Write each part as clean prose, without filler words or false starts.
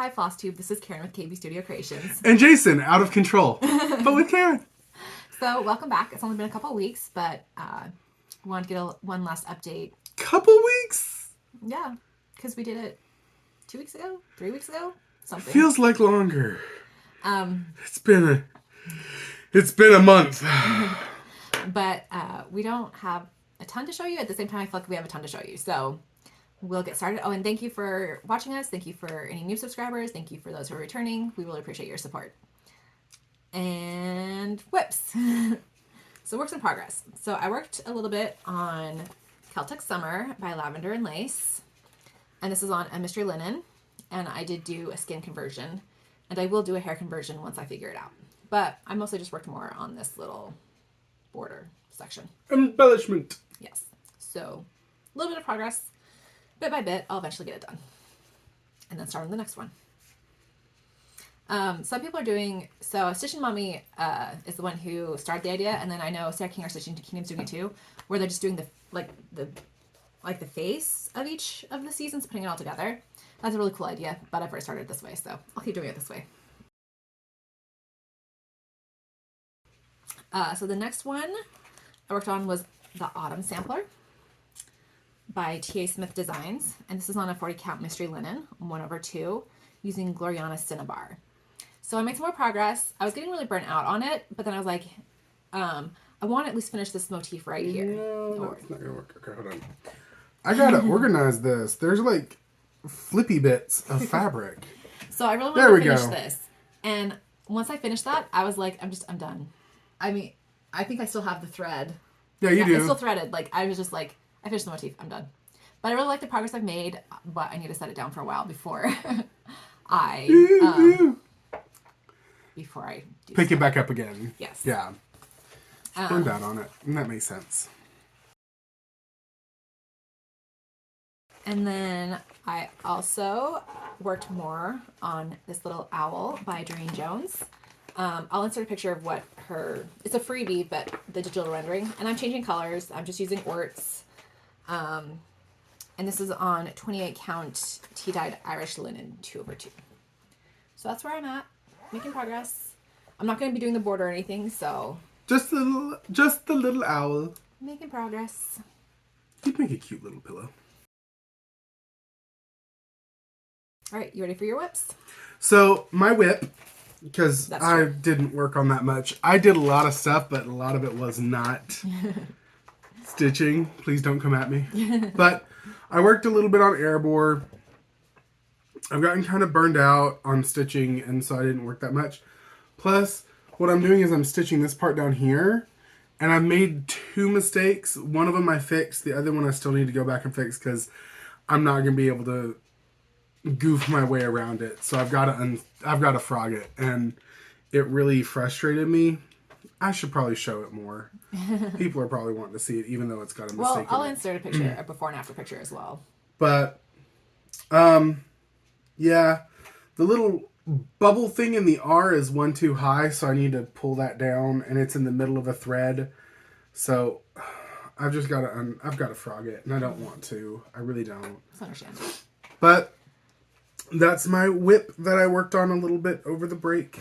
Hi, FlossTube. This is Karen with KB Studio Creations. And Jason, out of control, but with Karen. So, welcome back. It's only been a couple of weeks, but we wanted to get one last update. Couple weeks? Yeah, because we did it 2 weeks ago, 3 weeks ago, something. Feels like longer. It's been a month. But we don't have a ton to show you. At the same time, I feel like we have a ton to show you. So we'll get started. Oh, and thank you for watching us. Thank you for any new subscribers. Thank you for those who are returning. We really appreciate your support. And whips. So works in progress. So I worked a little bit on Celtic Summer by Lavender and Lace. And this is on a mystery linen. And I did do a skin conversion. And I will do a hair conversion once I figure it out. But I mostly just worked more on this little border section. Embellishment. Yes. So a little bit of progress. Bit by bit, I'll eventually get it done. And then start on the next one. Some people are doing, so Stitchin Mommy is the one who started the idea, and then I know Sarah King, our Stitching Kingdom's doing it too, where they're just doing the face of each of the seasons, putting it all together. That's a really cool idea, but I've already started this way, so I'll keep doing it this way. So the next one I worked on was the Autumn Sampler by T.A. Smith Designs, and this is on a 40 count mystery linen, 1/2, using Gloriana Cinnabar. So I made some more progress. I was getting really burnt out on it, but then I was like, I want to at least finish this motif right here. No, that's not gonna work. Okay, hold on. I gotta organize this. There's like flippy bits of fabric. So I really wanted to finish this, and once I finished that, I was like, I'm done. I mean, I think I still have the thread. Yeah, you do. It's still threaded. Like, I was just like, I finished the motif. I'm done. But I really like the progress I've made, but I need to set it down for a while before I do pick it back up again. Yes. Yeah. Burn down on it. And that makes sense. And then I also worked more on this little owl by Durene Jones. I'll insert a picture of what it's a freebie, but the digital rendering. And I'm changing colors. I'm just using orts. And this is on 28 count tea-dyed Irish linen 2/2. So that's where I'm at, making progress. I'm not going to be doing the border or anything, so. Just the little owl. Making progress. You'd make a cute little pillow. All right, you ready for your whips? So my whip, because I didn't work on that much. I did a lot of stuff, but a lot of it was not stitching. Please don't come at me. But I worked a little bit on Erebor. I've gotten kind of burned out on stitching, and so I didn't work that much. Plus, what I'm doing is I'm stitching this part down here, and I've made 2 mistakes. One of them I fixed. The other one I still need to go back and fix because I'm not going to be able to goof my way around it. So I've got to frog it, and it really frustrated me. I should probably show it more. People are probably wanting to see it, even though it's got a mistake. Well, I'll insert a picture, a before and after picture as well. But, yeah, the little bubble thing in the R is one too high, so I need to pull that down, and it's in the middle of a thread. So I've just got to, I've got to frog it, and I don't want to. I really don't. That's understandable. But that's my whip that I worked on a little bit over the break.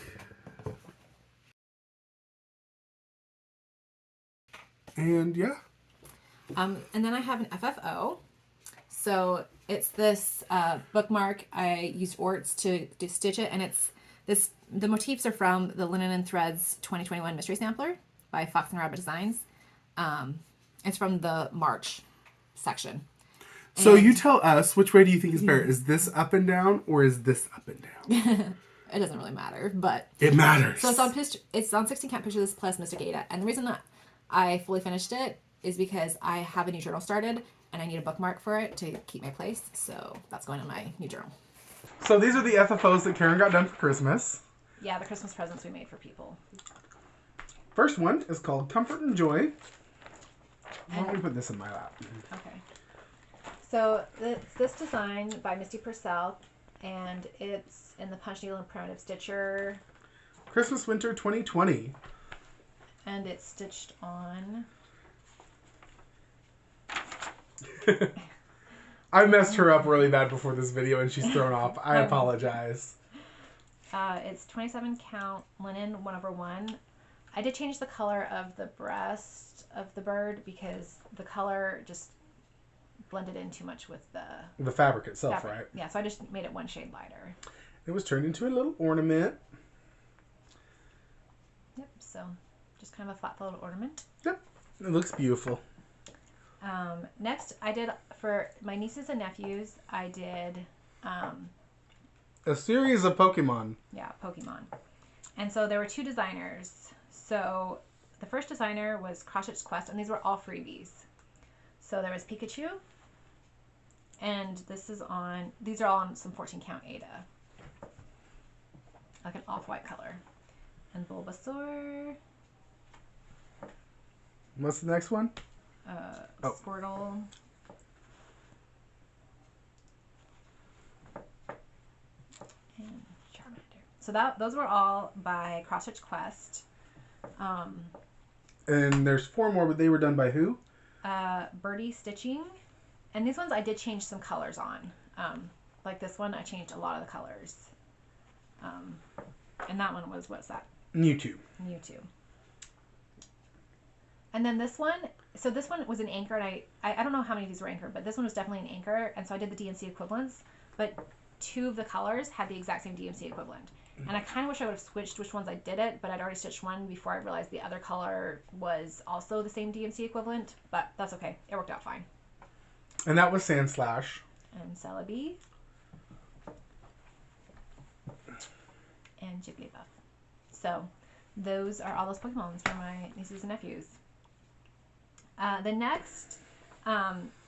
And yeah. And then I have an FFO. So it's this bookmark. I used orts to stitch it, and it's this. The motifs are from the Linen and Threads 2021 Mystery Sampler by Fox and Rabbit Designs. It's from the March section. So you tell us, which way do you think is better? Is this up and down, or is this up and down? It doesn't really matter, but it matters. So it's on 16 count pictures plus Mystic Ada, and the reason that I fully finished it is because I have a new journal started, and I need a bookmark for it to keep my place. So that's going in my new journal. So these are the FFOs that Karen got done for Christmas. Yeah, the Christmas presents we made for people. First one is called Comfort and Joy. Why don't we put this in my lap? Okay. So it's this design by Misty Purcell, and it's in the Punch Needle and Primitive Stitcher. Christmas Winter 2020. And it's stitched on I messed her up really bad before this video and she's thrown off. I apologize. It's 27 count linen 1/1. I did change the color of the breast of the bird because the color just blended in too much with the fabric itself, right? Yeah, so I just made it one shade lighter. It was turned into a little ornament. Yep, so just kind of a flat little ornament. Yep, it looks beautiful. Next, I did, for my nieces and nephews, I did... a series of Pokemon. Yeah, Pokemon. And so there were 2 designers. So the first designer was CrossStitch Quest, and these were all freebies. So there was Pikachu, and these are all on some 14 count Ada. Like an off-white color. And Bulbasaur. What's the next one? Squirtle. And Charmander. So those were all by CrossStitch Quest. And there's 4 more, but they were done by who? Birdie Stitching. And these ones I did change some colors on. Like this one, I changed a lot of the colors. And that one was, what's that? Mewtwo. And then this one, so this one was an anchor, and I don't know how many of these were anchored, but this one was definitely an anchor, and so I did the DMC equivalents, but 2 of the colors had the exact same DMC equivalent. And I kind of wish I would have switched which ones I did it, but I'd already stitched one before I realized the other color was also the same DMC equivalent, but that's okay. It worked out fine. And that was Sandslash. And Celebi. And Jigglypuff. So those are all those Pokemons for my nieces and nephews. The next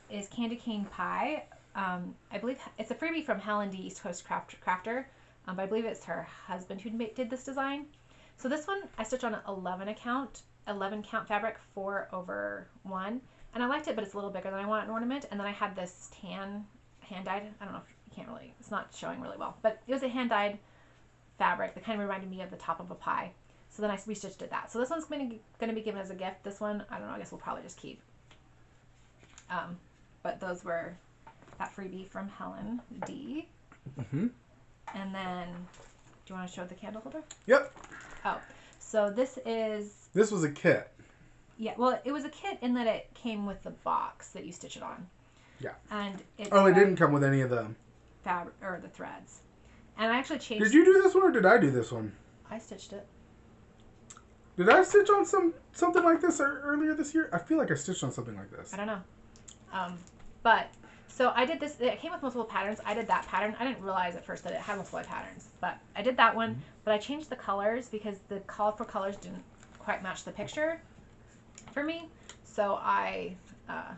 is Candy Cane Pie. I believe it's a freebie from Helen, the Eastcoast crafter. But I believe it's her husband who did this design. So this one I stitched on an 11 count fabric 4/1, and I liked it, but it's a little bigger than I want an ornament. And then I had this tan hand dyed. I don't know if you can't really, it's not showing really well, but it was a hand dyed fabric that kind of reminded me of the top of a pie. So then I restitched it that. So this one's going to be given as a gift. This one, I don't know, I guess we'll probably just keep. But those were that freebie from Helen D. Mm-hmm. And then, do you want to show the candle holder? Yep. Oh, so this was a kit. Yeah, well, it was a kit in that it came with the box that you stitch it on. Yeah. And it didn't come with any of the fabric or the threads. And I actually changed. Did you do this one or did I do this one? I stitched it. Did I stitch on something like this earlier this year? I feel like I stitched on something like this. I don't know. But so I did this. It came with multiple patterns. I did that pattern. I didn't realize at first that it had multiple patterns, but I did that one. But I changed the colors because the call for colors didn't quite match the picture for me. So I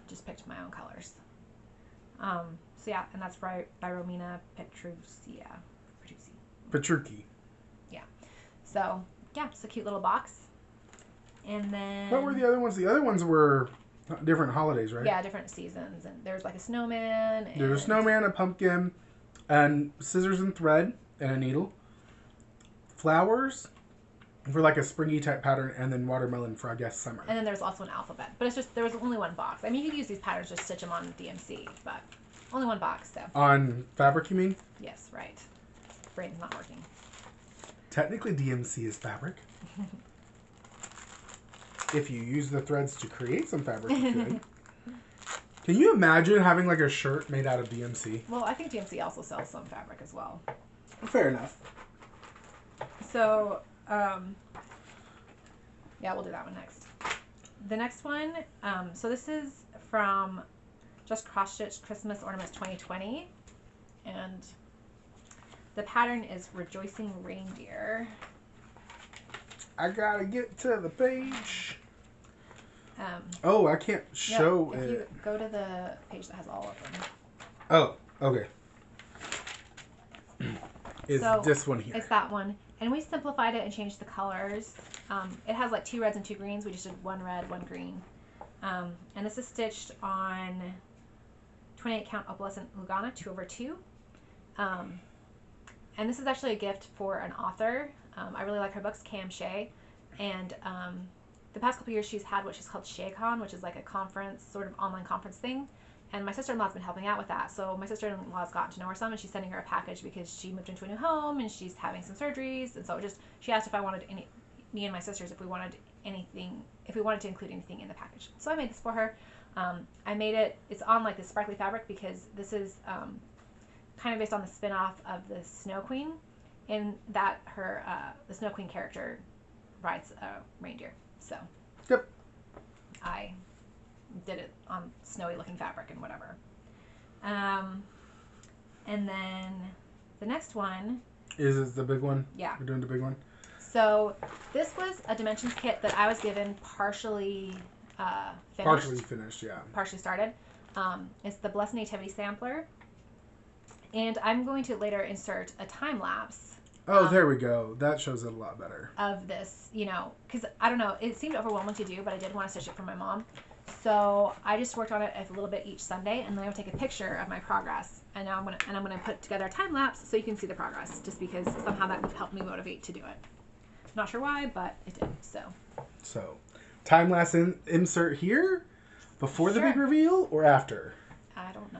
just picked my own colors. So yeah, and that's by Romina Petrucci. Petrucci. Yeah. So yeah, it's a cute little box. And then. What were the other ones? The other ones were different holidays, right? Yeah, different seasons. And there's like a snowman. There's a snowman, a pumpkin, and scissors and thread, and a needle. Flowers for like a springy type pattern, and then watermelon for, I guess, summer. And then there's also an alphabet. But it's just, there was only one box. I mean, you could use these patterns, just stitch them on DMC, but only one box, so. On fabric, you mean? Yes, right. Brain's not working. Technically, DMC is fabric. If you use the threads to create some fabric, you could. Can you imagine having like a shirt made out of DMC? Well, I think DMC also sells some fabric as well. Fair enough. So, yeah, we'll do that one next. The next one, so this is from Just CrossStitch Christmas Ornaments 2020. And the pattern is Rejoicing Reindeer. I gotta get to the page. I can't show if it. you go to the page that has all of them. Oh, okay. Is this one here? It's that one. And we simplified it and changed the colors. It has like 2 reds and 2 greens. We just did 1 red, 1 green. And this is stitched on 28 count opalescent Lugana 2/2. And this is actually a gift for an author. I really like her books, Shea. And the past couple years she's had what she's called SheaCon, which is like a conference, sort of online conference thing. And my sister-in-law's been helping out with that. So my sister-in-law's gotten to know her some, and she's sending her a package because she moved into a new home and she's having some surgeries. And so she asked if I wanted me and my sisters, if we wanted to include anything in the package. So I made this for her. I made it. It's on like this sparkly fabric because this is kind of based on the spin-off of the Snow Queen, in that the Snow Queen character rides a reindeer. So Yep. I did it on snowy looking fabric and whatever. And then the next one is the big one. Yeah. We're doing the big one. So this was a dimensions kit that I was given partially finished. Partially finished, yeah. Partially started. It's the Blessed Nativity sampler. And I'm going to later insert a time lapse. Oh, there we go. That shows it a lot better. Of this, because I don't know, it seemed overwhelming to do, but I did want to stitch it for my mom. So I just worked on it a little bit each Sunday, and then I would take a picture of my progress. And now I'm gonna put together a time lapse so you can see the progress, just because somehow that helped me motivate to do it. Not sure why, but it did. So time lapse insert here before the big reveal or after? I don't know.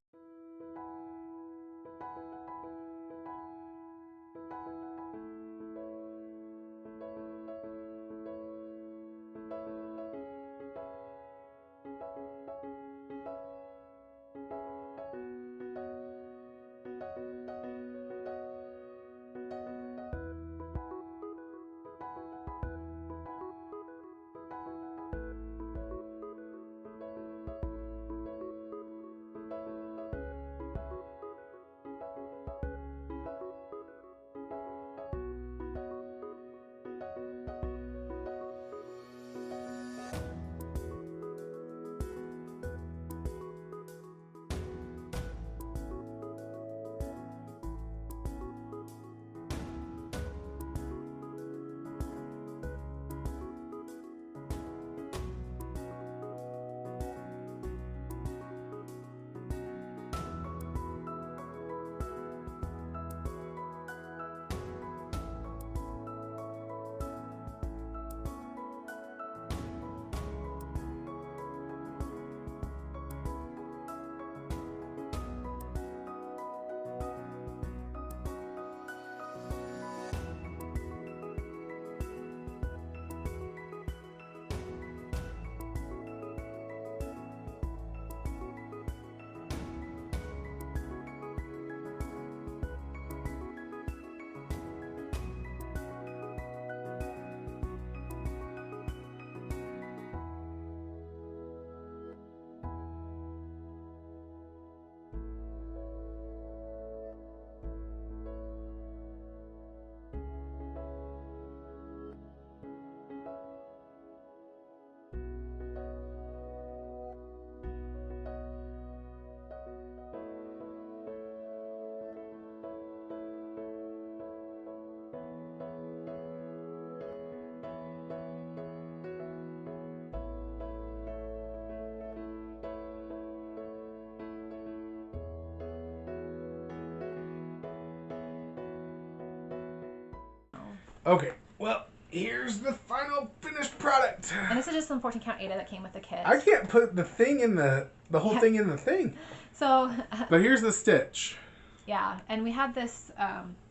Okay, well, here's the final finished product. And this is just some 14 count Ada that came with the kit. I can't put the thing in the whole thing in the thing. So. But here's the stitch. Yeah, and we had this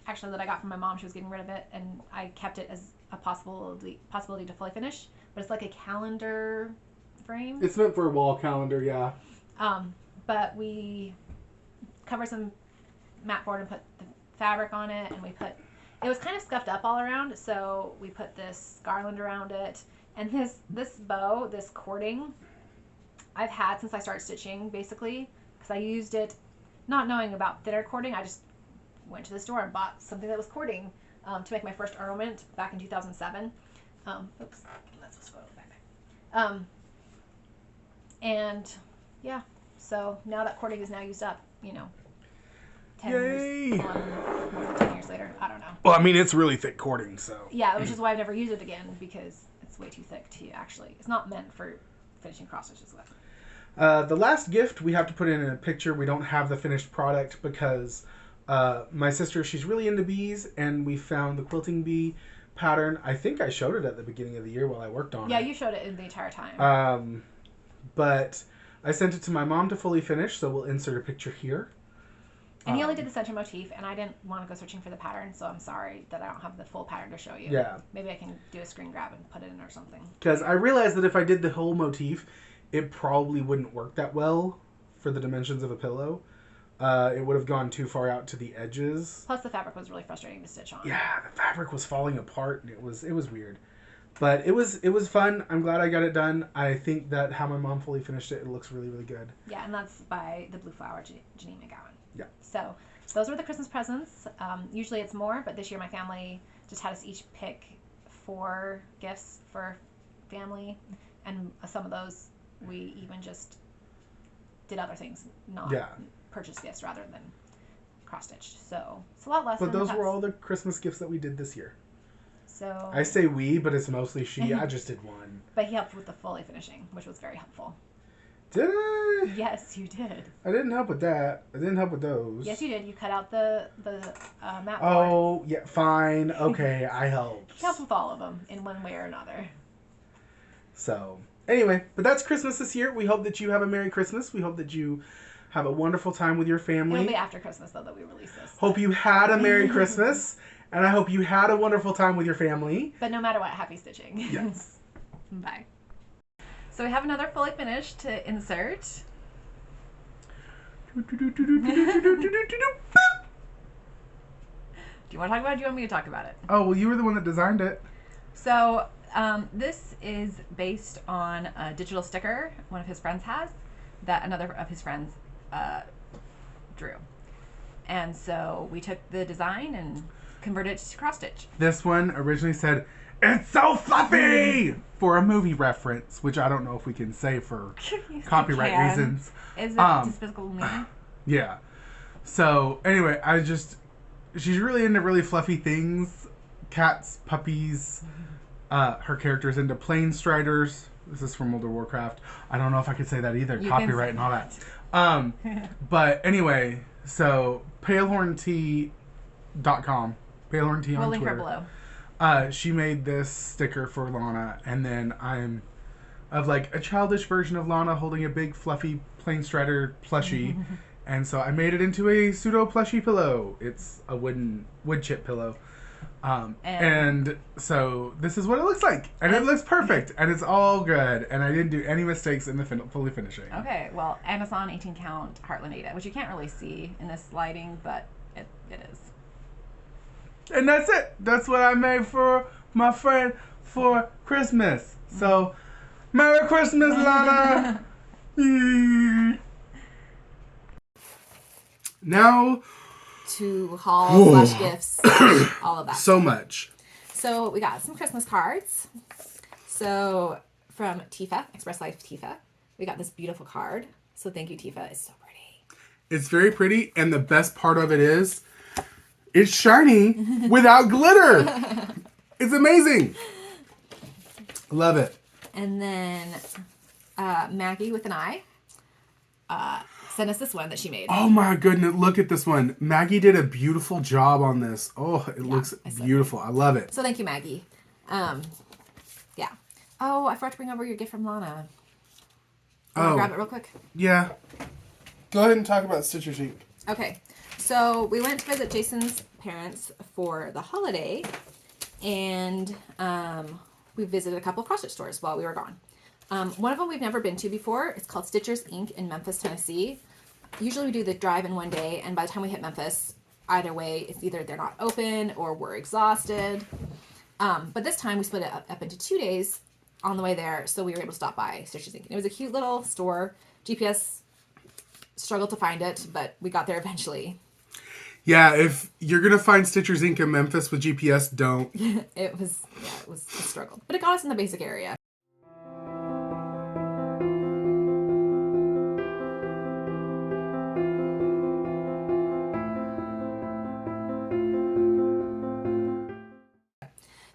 actually that I got from my mom. She was getting rid of it, and I kept it as a possibility to fully finish. But it's like a calendar frame. It's meant for a wall calendar, yeah. But we covered some mat board and put the fabric on it, and it was kind of scuffed up all around, so we put this garland around it. And this bow, this cording, I've had since I started stitching, basically, because I used it not knowing about thinner cording. I just went to the store and bought something that was cording to make my first ornament back in 2007. Oops, that's what's going on back there. And yeah, so now that cording is now used up, 10 Yay! years on, more than 10 years later. I don't know. Well, I mean, it's really thick cording, so. Yeah, which is why I've never used it again, because it's way too thick to actually, it's not meant for finishing cross stitches with. The last gift we have to put in a picture. We don't have the finished product because my sister, she's really into bees, and we found the quilting bee pattern. I think I showed it at the beginning of the year while I worked on it. Yeah, you showed it in the entire time. But I sent it to my mom to fully finish, so we'll insert a picture here. And he only did the center motif, and I didn't want to go searching for the pattern, so I'm sorry that I don't have the full pattern to show you. Yeah. Maybe I can do a screen grab and put it in or something. Because I realized that if I did the whole motif, it probably wouldn't work that well for the dimensions of a pillow. It would have gone too far out to the edges. Plus, the fabric was really frustrating to stitch on. Yeah, the fabric was falling apart, and it was weird. But it was fun. I'm glad I got it done. I think that how my mom fully finished it, it looks really, really good. Yeah, and that's by the Blue Flower, Janine McGowan. Yeah. So those were the Christmas presents. Usually it's more, but this year my family just had us each pick 4 gifts for family, and some of those we even just did other things, not purchase gifts rather than cross-stitched. So it's a lot less. But those were all the Christmas gifts that we did this year. So I say we, but it's mostly she. I just did one. But he helped with the fully finishing, which was very helpful. Did I? Yes, you did. I didn't help with that. I didn't help with those. Yes, you did. You cut out the mat board. Oh, yeah, fine. Okay, I helped. He helped with all of them in one way or another. So, anyway, but that's Christmas this year. We hope that you have a Merry Christmas. We hope that you have a wonderful time with your family. It'll be after Christmas, though, that we release this. Hope you had a Merry Christmas, and I hope you had a wonderful time with your family. But no matter what, happy stitching. Yes. Bye. So we have another fully finished to insert. Do you want to talk about it, or do you want me to talk about it? Oh, well, you were the one that designed it. So this is based on a digital sticker one of his friends has that another of his friends drew. And so we took the design and converted it to cross-stitch. This one originally said, "It's so fluffy!" for a movie reference, which I don't know if we can say for copyright reasons. Is it despicable me? Yeah. So, anyway, she's really into really fluffy things. Cats, puppies. Her character's into plane striders. This is from World of Warcraft. I don't know if I could say that either. You Copyright and all that. But anyway, so palehorntea.com. Palehorn Tea on We'll link her Twitter. below. She made this sticker for Lana, and then I'm of like a childish version of Lana holding a big fluffy plane strider plushie, and so I made it into a pseudo plushie pillow. It's a wood chip pillow. And so this is what it looks like, and it looks perfect, and it's all good, and I didn't do any mistakes in the fully finishing. Okay, well, Amazon 18 count Heartland Ada, which you can't really see in this lighting, but it is. And that's it. That's what I made for my friend for Christmas. So, Merry Christmas, Lana! Now to haul / gifts, all of that. So much. So we got some Christmas cards. So from Tifa, Express Life Tifa, we got this beautiful card. So thank you, Tifa. It's so pretty. It's very pretty, and the best part of it is it's shiny without glitter. It's amazing. Love it. And then Maggie with an I sent us this one that she made. Oh my goodness, look at this one. Maggie did a beautiful job on this. Oh, it looks beautiful. I love it. So thank you, Maggie. Yeah. Oh, I forgot to bring over your gift from Lana. Grab it real quick? Yeah. Go ahead and talk about Stitchers Inc. Okay. So we went to visit Jason's parents for the holiday, and we visited a couple of CrossStitch stores while we were gone. One of them we've never been to before. It's called Stitchers Inc. in Memphis, Tennessee. Usually we do the drive in one day, and by the time we hit Memphis, either way, it's either they're not open or we're exhausted. But this time we split it up into 2 days on the way there, so we were able to stop by Stitchers Inc. And it was a cute little store. GPS struggled to find it, but we got there eventually. Yeah, if you're going to find Stitchers Inc. in Memphis with GPS, don't. It was a struggle. But it got us in the basic area.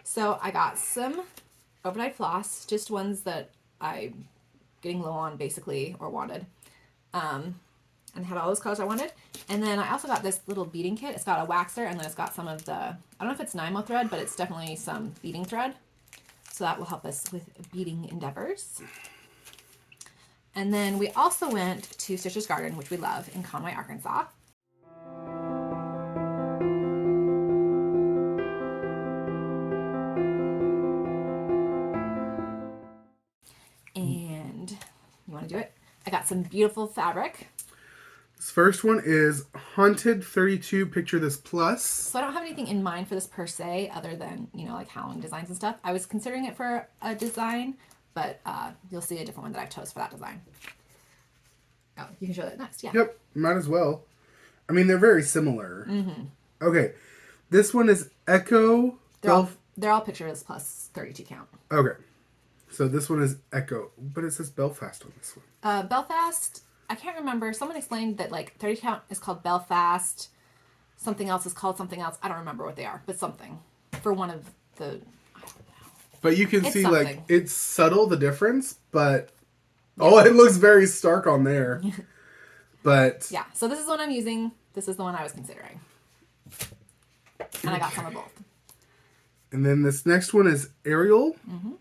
So I got some overnight floss, just ones that I'm getting low on basically, or wanted. And had all those colors I wanted. And then I also got this little beading kit. It's got a waxer, and then it's got some of the, I don't know if it's Nymo thread, but it's definitely some beading thread. So that will help us with beading endeavors. And then we also went to Stitcher's Garden, which we love, in Conway, Arkansas. And you want to do it? I got some beautiful fabric. This first one is Haunted 32 Picture This Plus. So I don't have anything in mind for this per se, other than, you know, like Halloween designs and stuff. I was considering it for a design, but you'll see a different one that I chose for that design. Oh, you can show that next, yeah. Yep, might as well. I mean, they're very similar. Mm-hmm. Okay, this one is Echo. They're all Picture This Plus 32 count. Okay, so this one is Echo, but it says Belfast on this one. Belfast, I can't remember. Someone explained that like 30 count is called Belfast. Something else is called something else. I don't remember what they are, but something for one of the. I don't know. But you can see something. like it's subtle the difference, but it looks very stark on there. But yeah, so this is the one I'm using. This is the one I was considering, and I got some of both. And then this next one is Ariel. Mm-hmm.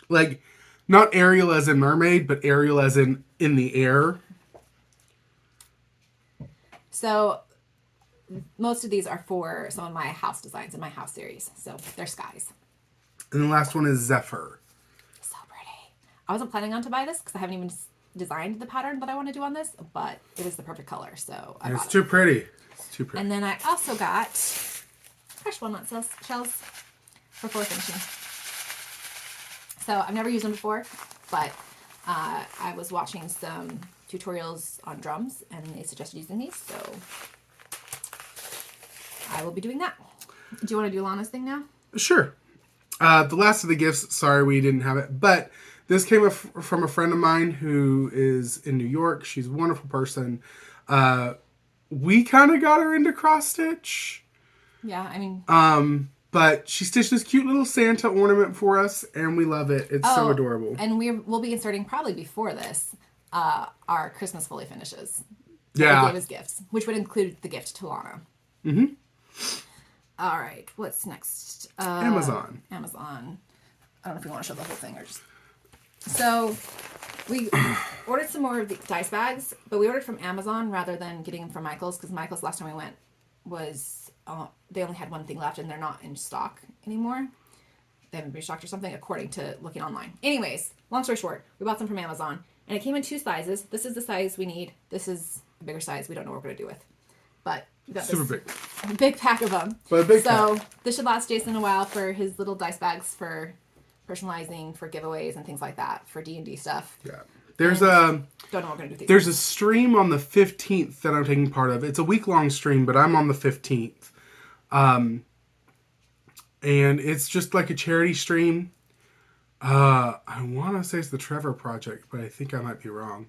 Like, not Ariel as in mermaid, but Ariel as in the air. So, most of these are for some of my house designs in my house series. So, they're skies. And the last one is Zephyr. So pretty. I wasn't planning on to buy this because I haven't even designed the pattern that I want to do on this, but it is the perfect color, so I bought it. It's too pretty. It's too pretty. And then I also got fresh walnut shells for floor finishing. So I've never used them before, but I was watching some tutorials on drums, and they suggested using these, so I will be doing that. Do you want to do Lana's thing now? Sure. The last of the gifts, sorry we didn't have it, but this came from a friend of mine who is in New York. She's a wonderful person. We kind of got her into CrossStitch. Yeah, I mean... But she stitched this cute little Santa ornament for us, and we love it. It's so adorable. And we'll be inserting, probably before this, our Christmas fully finishes. Yeah. We gave as gifts, which would include the gift to Lana. Mm-hmm. All right, what's next? Amazon. I don't know if you want to show the whole thing or just... So, we ordered some more of the dice bags, but we ordered from Amazon rather than getting them from Michael's, because Michael's last time we went was... they only had one thing left and they're not in stock anymore. They haven't been restocked or something, according to looking online. Anyways, long story short, we bought some from Amazon, and it came in 2 sizes. This is the size we need. This is a bigger size we don't know what we're going to do with. But we got super this big. Big pack of them. But a big pack. This should last Jason a while for his little dice bags for personalizing, for giveaways and things like that, for D&D stuff. Yeah. There's don't know what we're going to do with these. There's a stream on the 15th that I'm taking part of. It's a week-long stream, but I'm on the 15th. And it's just like a charity stream. I want to say it's the Trevor Project, but I think I might be wrong.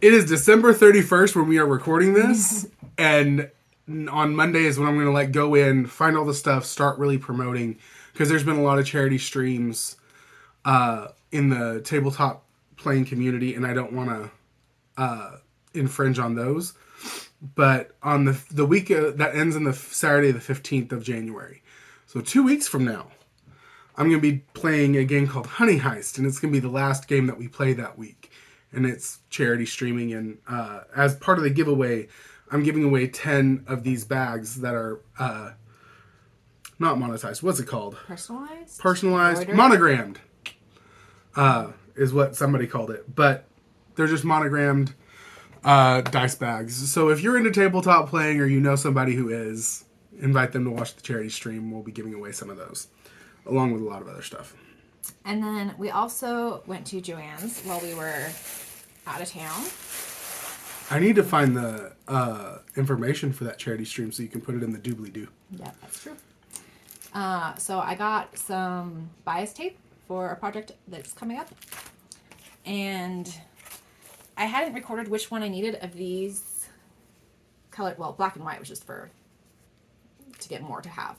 It is December 31st when we are recording this, and on Monday is when I'm going to go in, find all the stuff, start really promoting, because there's been a lot of charity streams in the tabletop playing community, and I don't want to infringe on those. But on the week that ends on the Saturday, the 15th of January. So 2 weeks from now, I'm going to be playing a game called Honey Heist, and it's going to be the last game that we play that week. And it's charity streaming, and as part of the giveaway, I'm giving away 10 of these bags that are not monetized. What's it called? Personalized? Personalized. Monogrammed is what somebody called it. But they're just monogrammed dice bags. So if you're into tabletop playing or you know somebody who is, invite them to watch the charity stream. We'll be giving away some of those, along with a lot of other stuff. And then we also went to Joann's while we were out of town. I need to find the information for that charity stream so you can put it in the doobly-doo. Yeah, that's true. So I got some bias tape for a project that's coming up. And I hadn't recorded which one I needed of these colored, well, black and white was just to get more to have.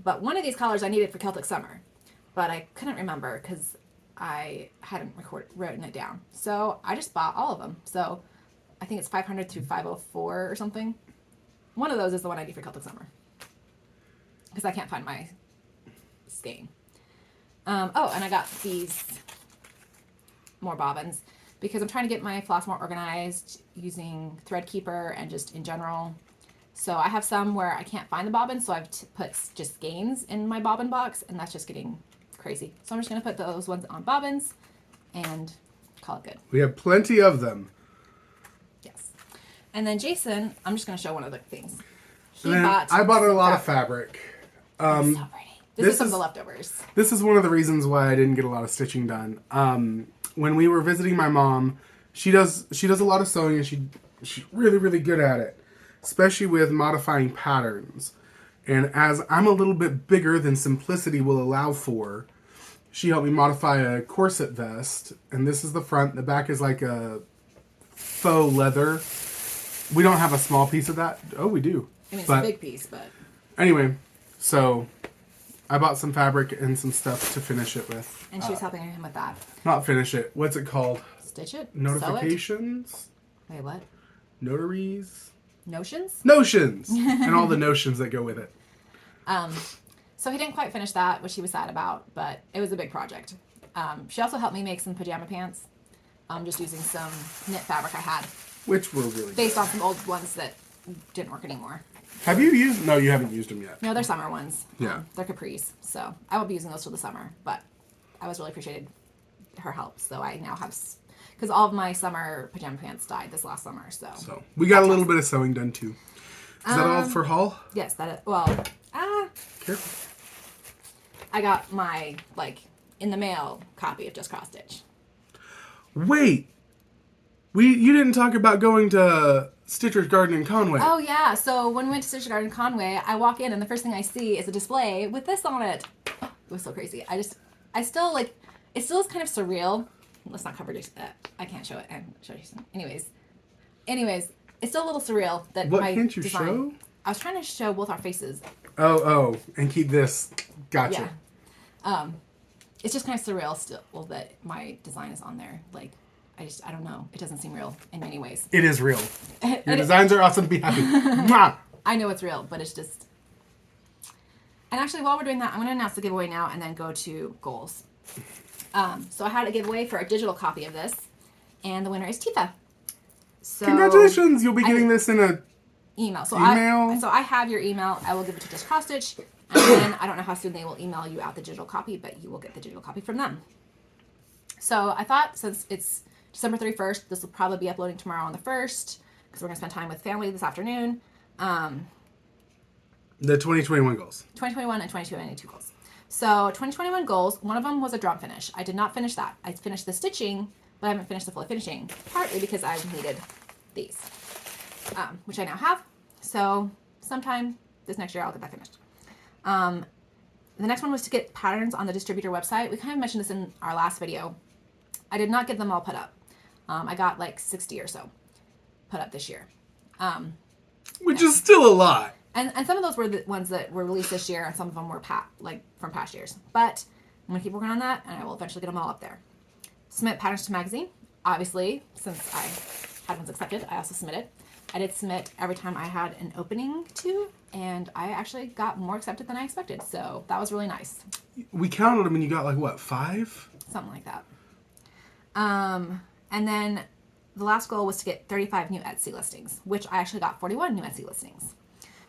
But one of these colors I needed for Celtic Summer. But I couldn't remember because I hadn't written it down. So I just bought all of them. So I think it's 500 through 504 or something. One of those is the one I need for Celtic Summer. Because I can't find my skein. Oh, and I got these more bobbins because I'm trying to get my floss more organized using Threadkeeper and just in general. So I have some where I can't find the bobbins, so I've put just skeins in my bobbin box, and that's just getting crazy. So I'm just going to put those ones on bobbins and call it good. We have plenty of them. Yes. And then Jason, I'm just going to show one of the things. I bought a lot of fabric. So pretty. This is some of the leftovers. This is one of the reasons why I didn't get a lot of stitching done. When we were visiting my mom, she does a lot of sewing, and she's really, really good at it, especially with modifying patterns. And as I'm a little bit bigger than simplicity will allow for, she helped me modify a corset vest. And this is the front. The back is like a faux leather. We don't have a small piece of that. Oh, we do. I mean, it's a big piece, but... Anyway, so I bought some fabric and some stuff to finish it with. And she was helping him with that. Not finish it. What's it called? Stitch it? Notifications? Sew it? Wait, what? Notaries? Notions? Notions! And all the notions that go with it. So he didn't quite finish that, which he was sad about, but it was a big project. She also helped me make some pajama pants, just using some knit fabric I had. Which were really based on some old ones that didn't work anymore. Have you used... No, you haven't used them yet. No, they're summer ones. Yeah. They're capris, so I won't be using those till the summer, but I was really appreciated her help, so I now have... Because all of my summer pajama pants died this last summer, so... So, we got a little bit of sewing done, too. Is that all for haul? Yes, that is... Well, Careful. I got my, in the mail copy of Just CrossStitch. Wait! You didn't talk about going to Stitcher's Garden in Conway. Oh, yeah. So when we went to Stitcher's Garden in Conway, I walk in and the first thing I see is a display with this on it. It was so crazy. I still, it still is kind of surreal. Let's not cover it. I can't show it. And show you some. Anyways, it's still a little surreal that what my can't you design, show? I was trying to show both our faces. Oh, and keep this. Gotcha. Yeah. It's just kind of surreal still that my design is on there. I don't know. It doesn't seem real in many ways. It is real. Your designs are awesome. Be happy. Mwah! I know it's real, but it's just... And actually, while we're doing that, I'm going to announce the giveaway now and then go to goals. So I had a giveaway for a digital copy of this, and the winner is Tifa. So congratulations! You'll be getting this in a email. So email. I have your email. I will give it to Just CrossStitch, and then I don't know how soon they will email you out the digital copy, but you will get the digital copy from them. So I thought, since it's December 31st, this will probably be uploading tomorrow on the 1st, because we're going to spend time with family this afternoon. The 2021 goals. 2021 and 2022 goals. So 2021 goals, one of them was a drum finish. I did not finish that. I finished the stitching, but I haven't finished the fully finishing, partly because I needed these, which I now have. So sometime this next year I'll get that finished. The next one was to get patterns on the distributor website. We kind of mentioned this in our last video. I did not get them all put up. I got 60 or so put up this year. Which is still a lot. And some of those were the ones that were released this year, and some of them were from past years. But I'm going to keep working on that, and I will eventually get them all up there. Submit patterns to magazine. Obviously, since I had ones accepted, I also submitted. I did submit every time I had an opening to, and I actually got more accepted than I expected. So that was really nice. We counted them, and you got 5? Something like that. And then the last goal was to get 35 new Etsy listings, which I actually got 41 new Etsy listings.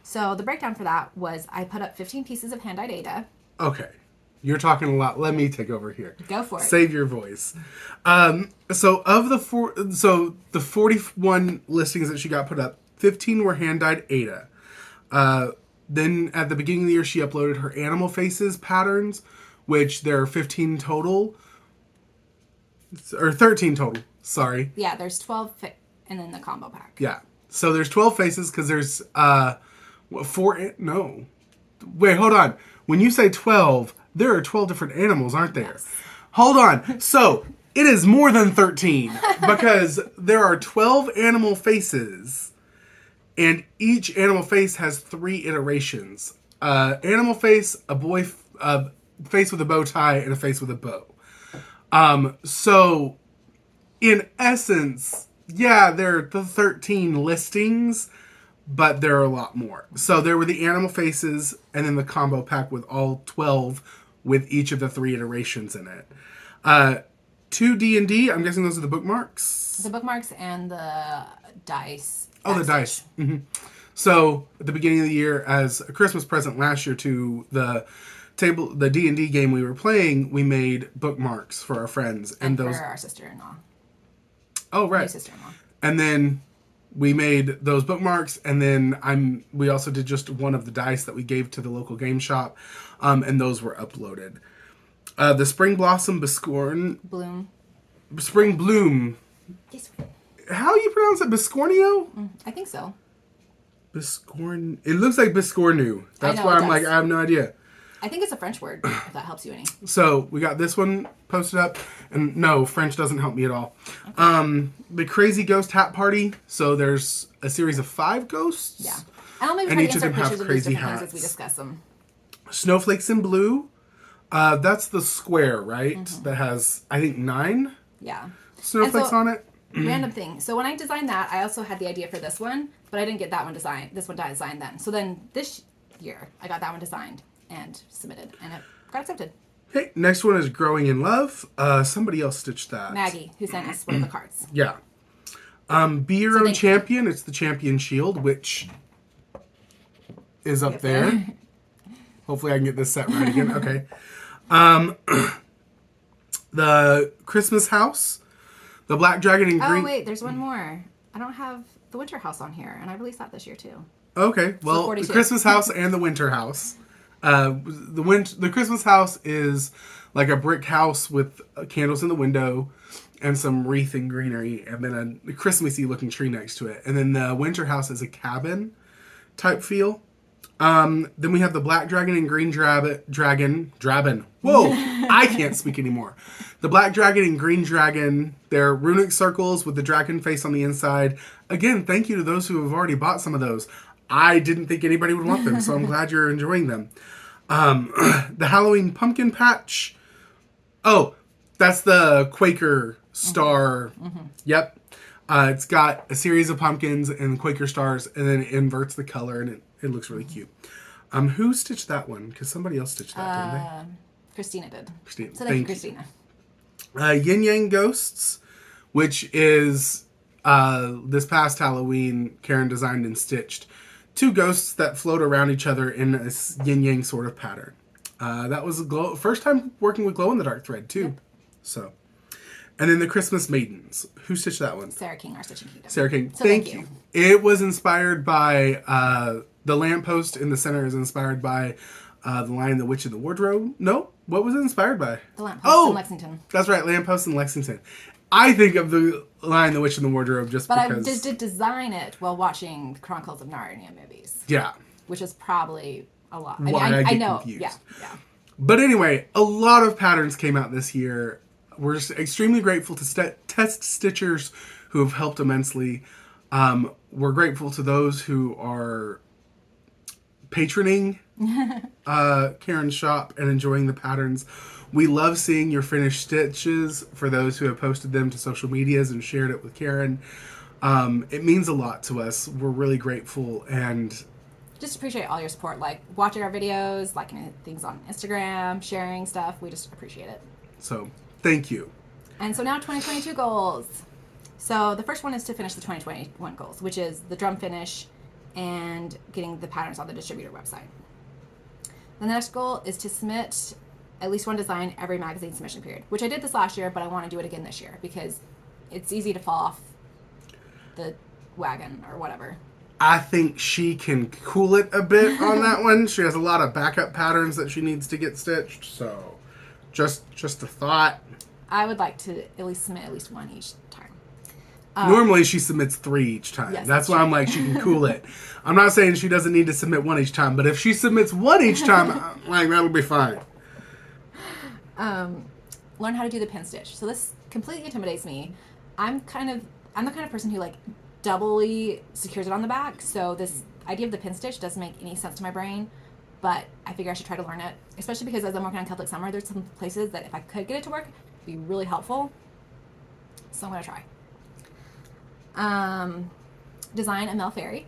So the breakdown for that was I put up 15 pieces of hand-dyed Ada. Okay. You're talking a lot. Let me take over here. Go for it. Save your voice. So of the 41 listings that she got put up, 15 were hand-dyed Ada. Then at the beginning of the year, she uploaded her animal faces patterns, which there are 15 total. Or 13 total. Sorry. Yeah, there's 12 and then the combo pack. Yeah. So there's 12 faces because there's 4... No. Wait, hold on. When you say 12, there are 12 different animals, aren't there? Yes. Hold on. So it is more than 13 because there are 12 animal faces and each animal face has 3 iterations. Animal face, a boy, face with a bow tie, and a face with a bow. So in essence, yeah, there are the 13 listings, but there are a lot more. So there were the animal faces and then the combo pack with all 12 with each of the 3 iterations in it. 2 D&D, I'm guessing those are the bookmarks? The bookmarks and the dice. Oh, the dice. Mm-hmm. So, at the beginning of the year, as a Christmas present last year to the D&D game we were playing, we made bookmarks for our friends. And those for our sister-in-law. Oh, right. My sister-in-law. And then we made those bookmarks, and then we also did just one of the dice that we gave to the local game shop, and those were uploaded. The Spring Blossom Spring Bloom. Yes. How you pronounce it? Biscornio? I think so. Biscorn. It looks like Biscornu. That's why I'm like, I have no idea. I think it's a French word, if that helps you any. So, we got this one posted up. And no, French doesn't help me at all. Okay. The Crazy Ghost Hat Party. So, there's a series of 5 ghosts. Yeah. And I'll maybe try to insert pictures of these different things as we discuss them. Snowflakes in Blue. That's the square, right? Mm-hmm. That has, I think, 9 snowflakes on it. Random thing. So when I designed that, I also had the idea for this one, but I didn't get that one designed. This one designed then. So then this year, I got that one designed and submitted, and it got accepted. Okay, next one is Growing in Love. Somebody else stitched that. Maggie, who sent us one of the cards. Yeah. Be Your Own Champion. It's the Champion Shield, which is up there. Hopefully I can get this set right again. Okay. The Christmas House. The Black Dragon in Green. Oh, wait, there's one more. I don't have the Winter House on here, and I released that this year, too. Okay, well, the Christmas House and the Winter House. The Christmas House is like a brick house with candles in the window and some wreath and greenery, and then a Christmassy looking tree next to it. And then the Winter House is a cabin type feel. Then we have the Black Dragon and Green Dragon. Whoa, I can't speak anymore. The Black Dragon and Green Dragon. They're runic circles with the dragon face on the inside. Again, thank you to those who have already bought some of those. I didn't think anybody would want them, so I'm glad you're enjoying them. The Halloween Pumpkin Patch. Oh, that's the Quaker Star. Mm-hmm. Yep. It's got a series of pumpkins and Quaker stars, and then it inverts the color, and it looks really cute. Who stitched that one? Because somebody else stitched that, didn't they? Christina did. Christina. So thank you, Christina. Yin Yang Ghosts, which is this past Halloween, Karen designed and stitched 2 ghosts that float around each other in a yin yang sort of pattern. That was first time working with glow in the dark thread too. Yep. So, and then the Christmas Maidens. Who stitched that one? Sarah King, our Stitching Kingdom. Sarah King. So thank you. It was inspired by the lamppost in the center is inspired by the Lion, the Witch, and the Wardrobe. No, what was it inspired by? The lamppost in Lexington. That's right, lamppost in Lexington. I think of the Lion, the Witch, and the Wardrobe because... But I did design it while watching Chronicles of Narnia movies. Yeah. Which is probably a lot. I know. Confused. Yeah. But anyway, a lot of patterns came out this year. We're just extremely grateful to test stitchers who have helped immensely. We're grateful to those who are patroning Karen's shop and enjoying the patterns. We love seeing your finished stitches for those who have posted them to social medias and shared it with Karen. It means a lot to us. We're really grateful and just appreciate all your support, like watching our videos, liking things on Instagram, sharing stuff. We just appreciate it. So, thank you. And so now 2022 goals. So the first one is to finish the 2021 goals, which is the drum finish and getting the patterns on the distributor website. The next goal is to submit at least one design every magazine submission period, which I did this last year, but I want to do it again this year because it's easy to fall off the wagon or whatever. I think she can cool it a bit on that one. She has a lot of backup patterns that she needs to get stitched, so just a thought. I would like to at least submit at least one each time. Normally she submits 3 each time. Yes, that's why I'm like, she can cool it. I'm not saying she doesn't need to submit 1 each time, but if she submits 1 each time, like, that'll be fine. Learn how to do the pin stitch. So this completely intimidates me. I'm the kind of person who like doubly secures it on the back. So this idea of the pin stitch doesn't make any sense to my brain, but I figure I should try to learn it, especially because as I'm working on Celtic Summer, there's some places that if I could get it to work, it'd be really helpful. So I'm going to try. Design a Mel Fairy.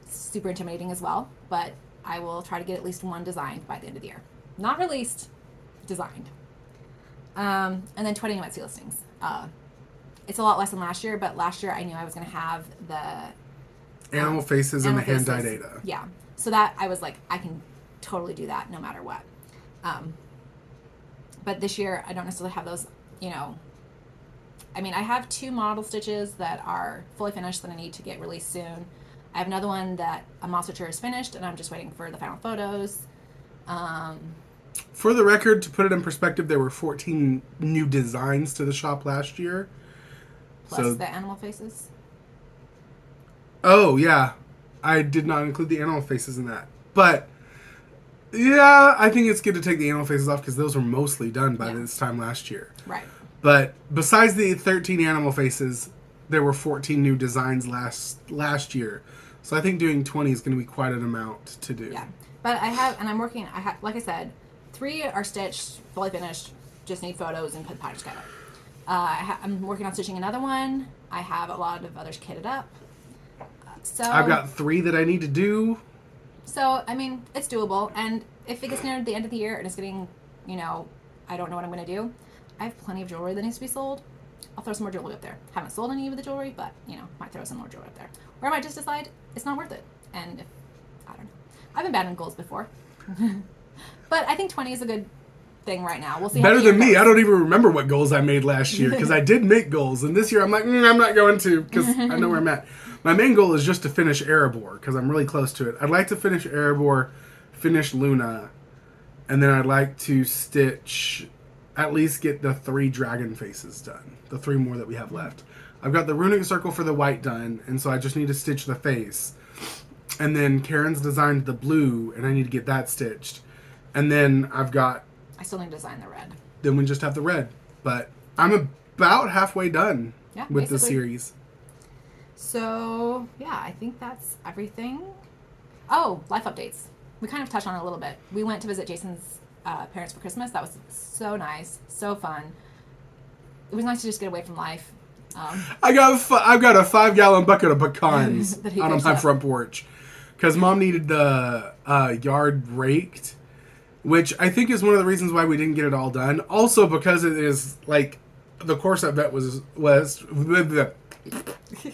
Super intimidating as well, but I will try to get at least one designed by the end of the year. Not released, designed. And then 20 new Etsy listings. It's a lot less than last year, but last year I knew I was going to have the animal faces and the hand-dyed Ada. Yeah. So that I was like, I can totally do that no matter what. But this year I don't necessarily have those, you know. I mean, I have 2 model stitches that are fully finished that I need to get released soon. I have another one that a model stitcher is finished, and I'm just waiting for the final photos. For the record, to put it in perspective, there were 14 new designs to the shop last year. Plus the animal faces. Oh, yeah. I did not include the animal faces in that. But, yeah, I think it's good to take the animal faces off because those were mostly done by this time last year. Right. But besides the 13 animal faces, there were 14 new designs last year. So I think doing 20 is going to be quite an amount to do. Yeah. But I'm working, like I said, 3 are stitched, fully finished, just need photos and put pattern together. I'm working on stitching another one. I have a lot of others kitted up. So I've got 3 that I need to do. So, I mean, it's doable. And if it gets near the end of the year and it's getting, you know, I don't know what I'm going to do, I have plenty of jewelry that needs to be sold. I'll throw some more jewelry up there. Haven't sold any of the jewelry, but, you know, might throw some more jewelry up there. Or I might just decide it's not worth it. And if, I don't know. I've abandoned goals before. But I think 20 is a good thing right now. We'll see. Better than me. I don't even remember what goals I made last year because I did make goals. And this year I'm like, I'm not going to because I know where I'm at. My main goal is just to finish Erebor because I'm really close to it. I'd like to finish Erebor, finish Luna, and then I'd like to stitch, at least get the 3 dragon faces done. The 3 more that we have left. I've got the runic circle for the white done, and so I just need to stitch the face. And then Karen's designed the blue, and I need to get that stitched. And then I've got... I still need to design the red. Then we just have the red. But I'm about halfway done with the series. So, yeah, I think that's everything. Oh, life updates. We kind of touched on it a little bit. We went to visit Jason's parents for Christmas. That was so nice, so fun. It was nice to just get away from life. I've got a 5-gallon bucket of pecans out on my front porch because Mom needed the yard raked, which I think is one of the reasons why we didn't get it all done. Also because it is like the corset vet was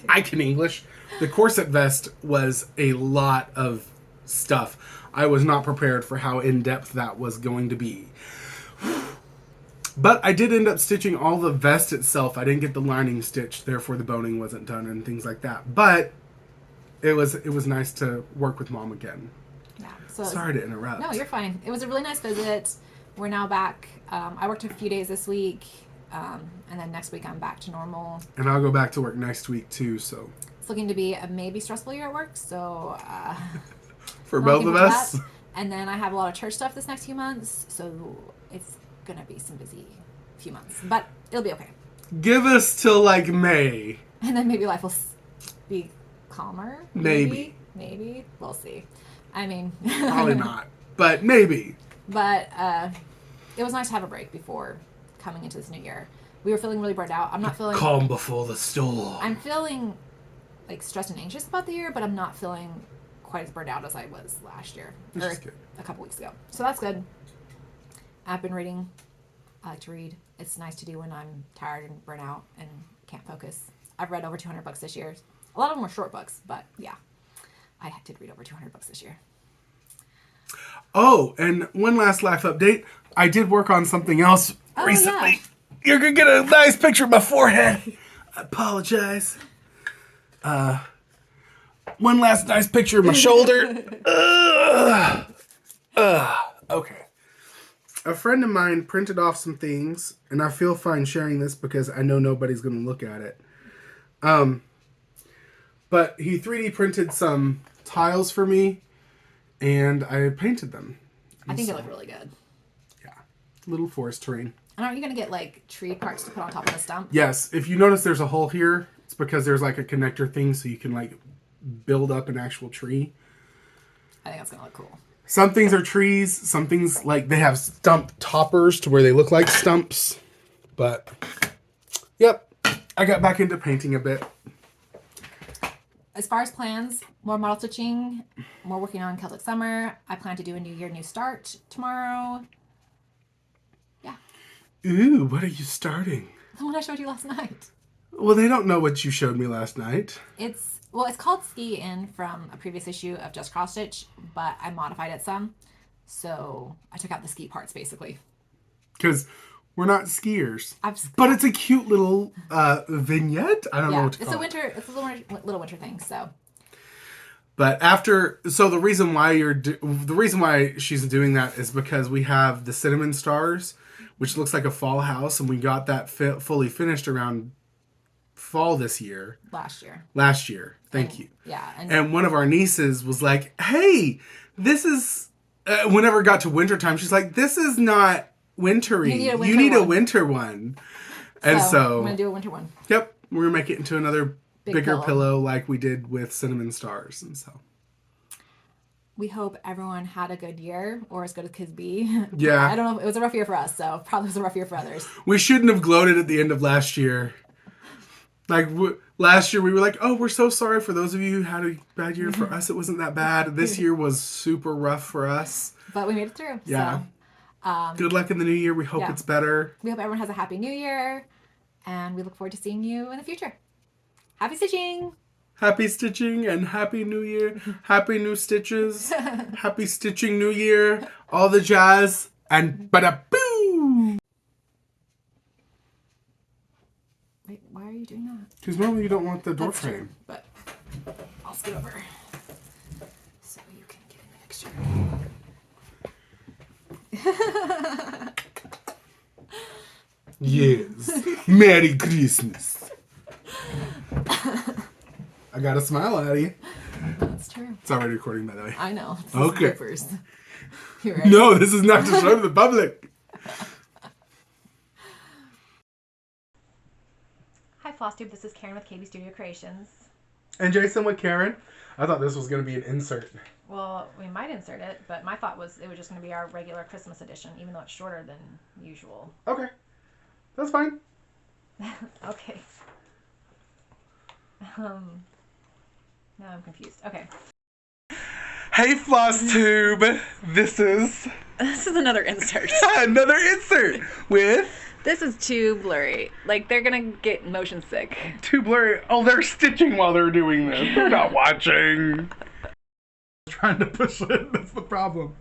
I can English. The corset vest was a lot of stuff. I was not prepared for how in-depth that was going to be. But I did end up stitching all the vest itself. I didn't get the lining stitched, therefore the boning wasn't done and things like that. But it was nice to work with Mom again. Yeah. So sorry to interrupt. No, you're fine. It was a really nice visit. We're now back. I worked a few days this week, and then next week I'm back to normal. And I'll go back to work next week too. So it's looking to be a maybe stressful year at work. So for both of us. And then I have a lot of church stuff this next few months, so it's gonna be some busy few months, but it'll be okay. Give us till like May, and then maybe life will be calmer. Maybe we'll see. I mean, probably not, but maybe. But it was nice to have a break before coming into this new year. We were feeling really burned out. I'm not feeling calm before the storm. I'm feeling like stressed and anxious about the year, but I'm not feeling quite as burned out as I was last year or a couple weeks ago. So that's good. I've been reading. I like to read. It's nice to do when I'm tired and burnt out and can't focus. I've read over 200 books this year. A lot of them were short books, but yeah, I did read over 200 books this year. Oh, and one last life update. I did work on something else recently. Yeah. You're going to get a nice picture of my forehead. I apologize. One last nice picture of my shoulder. Okay. A friend of mine printed off some things, and I feel fine sharing this because I know nobody's going to look at it. But he 3D printed some tiles for me, and I painted them. I think they look really good. Yeah. Little forest terrain. And aren't you going to get, like, tree parts to put on top of the stump? Yes. If you notice there's a hole here, it's because there's, like, a connector thing so you can, like, build up an actual tree. I think that's going to look cool. Some things are trees. Some things, like, they have stump toppers to where they look like stumps. But, yep. I got back into painting a bit. As far as plans, more model stitching, more working on Celtic Summer. I plan to do a New Year, New Start tomorrow. Ooh, what are you starting? The one I showed you last night. Well, they don't know what you showed me last night. It's called Ski In from a previous issue of Just CrossStitch, but I modified it some. So I took out the ski parts, basically. Because we're not skiers. But it's a cute little vignette. I don't know what to call it. It's a little winter thing, so. But the reason why she's doing that is because we have the cinnamon stars, which looks like a fall house, and we got that fully finished around fall this year. Last year. Thank you. Yeah. And one of our nieces was like, hey, this is... whenever it got to wintertime, she's like, this is not wintry. You need a winter one. And so... I'm going to do a winter one. Yep. We're going to make it into another bigger pillow like we did with cinnamon stars. And so... We hope everyone had a good year, or as good as could be. Yeah. I don't know. It was a rough year for us, so probably was a rough year for others. We shouldn't have gloated at the end of last year. Like, last year we were like, oh, we're so sorry for those of you who had a bad year. For us, it wasn't that bad. This year was super rough for us. But we made it through. Yeah. So, good luck in the new year. We hope it's better. We hope everyone has a happy new year. And we look forward to seeing you in the future. Happy stitching! Happy stitching and happy new year. Happy new stitches. Happy stitching new year. All the jazz. And bada-boo! Wait, why are you doing that? Because normally you don't want the door That's frame. True, but I'll scoot over so you can get an extra. Yes. Merry Christmas. I got a smile out of you. That's true. It's already recording, by the way. I know. This okay. Is you ready? No, this is not to show to the public. Hi, FlossTube. This is Karen with KB Studio Creations. And Jason with Karen. I thought this was going to be an insert. Well, we might insert it, but my thought was it was just going to be our regular Christmas edition, even though it's shorter than usual. Okay. That's fine. Okay. Now I'm confused. Okay. Hey, FlossTube. This is another insert. another insert with... This is too blurry. Like, they're gonna get motion sick. Too blurry. Oh, they're stitching while they're doing this. They're not watching. Trying to push it. That's the problem.